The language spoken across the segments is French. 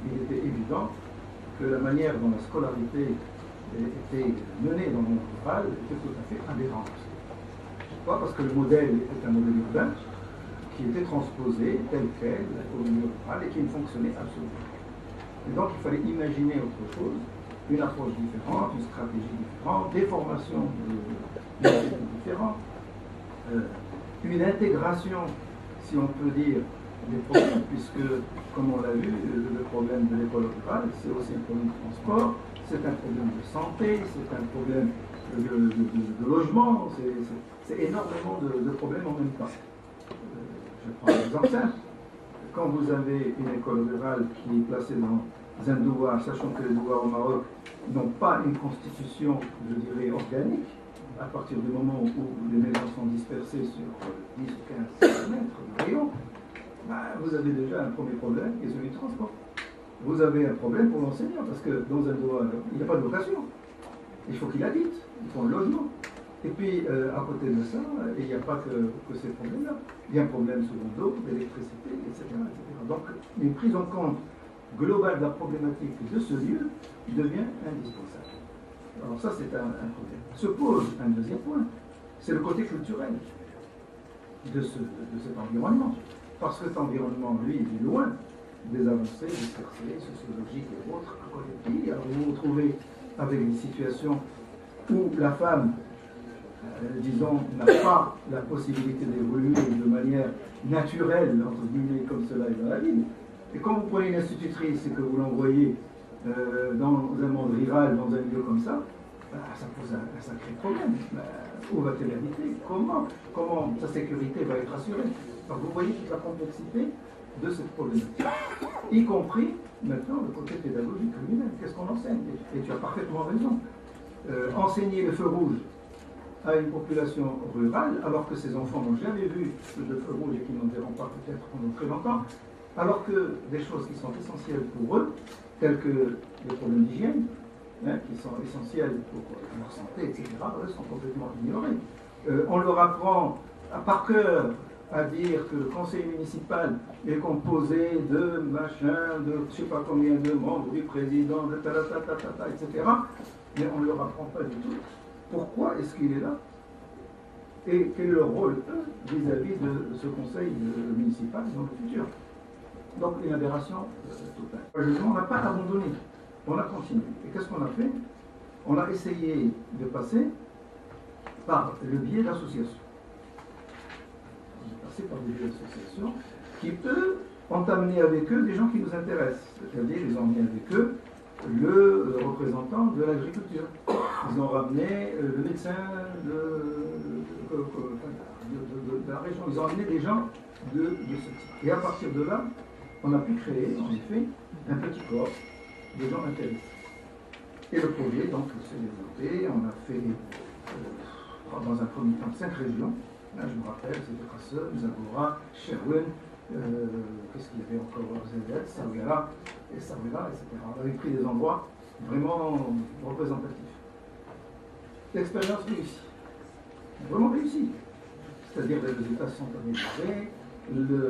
il était évident que la manière dont la scolarité était menée dans le monde rural était tout à fait aberrante. Pourquoi? Parce que le modèle était un modèle urbain qui était transposé tel quel au milieu rural et qui ne fonctionnait absolument pas. Et donc il fallait imaginer autre chose, une approche différente, une stratégie différente, des formations différentes, une intégration, si on peut dire, des problèmes, puisque, comme on l'a vu, le problème de l'école rurale, c'est aussi un problème de transport, c'est un problème de santé, c'est un problème de logement, c'est énormément de problèmes en même temps. Je prends un exemple simple. Quand vous avez une école rurale qui est placée dans un douar, sachant que les douars au Maroc n'ont pas une constitution, je dirais, organique, à partir du moment où les maisons sont dispersées sur 10 ou 15 km de rayon, vous avez déjà un premier problème qui est celui du transport. Vous avez un problème pour l'enseignant, parce que dans un douar, il n'y a pas de location. Il faut qu'il habite, il faut un logement. Et puis, à côté de ça, il n'y a pas que ces problèmes-là. Il y a un problème souvent d'eau, d'électricité, etc., etc. Donc, une prise en compte globale de la problématique de ce lieu devient indispensable. Alors ça, c'est un problème. Se pose un deuxième point, c'est le côté culturel de cet environnement. Parce que cet environnement, lui, est loin des avancées, des percées sociologiques et autres à côté de lui. Alors vous vous retrouvez avec des situations où la femme, disons, n'a pas la possibilité d'évoluer de manière naturelle, entre guillemets, comme cela est dans la ville. Et quand vous prenez une institutrice et que vous l'envoyez dans un monde rural, dans un lieu comme ça, ça pose un sacré problème. Où va-t-elle habiter? Comment sa sécurité va être assurée? Alors vous voyez toute la complexité de cette problématique, y compris maintenant le côté pédagogique lui-même. Qu'est-ce qu'on enseigne? Et tu as parfaitement raison. Enseigner le feu rouge à une population rurale, alors que ces enfants n'ont jamais vu de feu rouge et qu'ils n'en verront pas peut-être pendant très longtemps, alors que des choses qui sont essentielles pour eux, telles que les problèmes d'hygiène, qui sont essentiels pour leur santé, etc., eux sont complètement ignorés. On leur apprend par cœur à dire que le conseil municipal est composé de machin, de je ne sais pas combien de membres, du président, de ta, etc. Mais on ne leur apprend pas du tout pourquoi est-ce qu'il est là et quel est leur rôle, eux, vis-à-vis de ce conseil municipal dans le futur. Donc une aberration totale. On n'a pas abandonné, on a continué. Et qu'est-ce qu'on a fait? On a essayé de passer par le biais d'associations. Par des associations qui, eux, ont amené avec eux des gens qui nous intéressent. C'est-à-dire, ils ont amené avec eux le représentant de l'agriculture. Ils ont ramené le médecin de la région. Ils ont amené des gens de ce type. Et à partir de là, on a pu créer, en effet, un petit corps de gens intéressés. Et le projet, donc, s'est développé. On a fait, dans un premier temps, 5 régions. Là, je me rappelle, c'était Kassel, Zagora, Sherwin, qu'est-ce qu'il y avait encore, Zedet, Sargala, etc. On avait pris des endroits vraiment représentatifs. L'expérience réussie, vraiment réussie. C'est-à-dire que les résultats sont améliorés,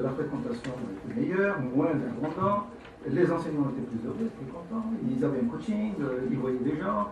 la fréquentation était meilleure, moins abondante, les enseignants étaient plus heureux, plus contents, ils avaient un coaching, ils voyaient des gens,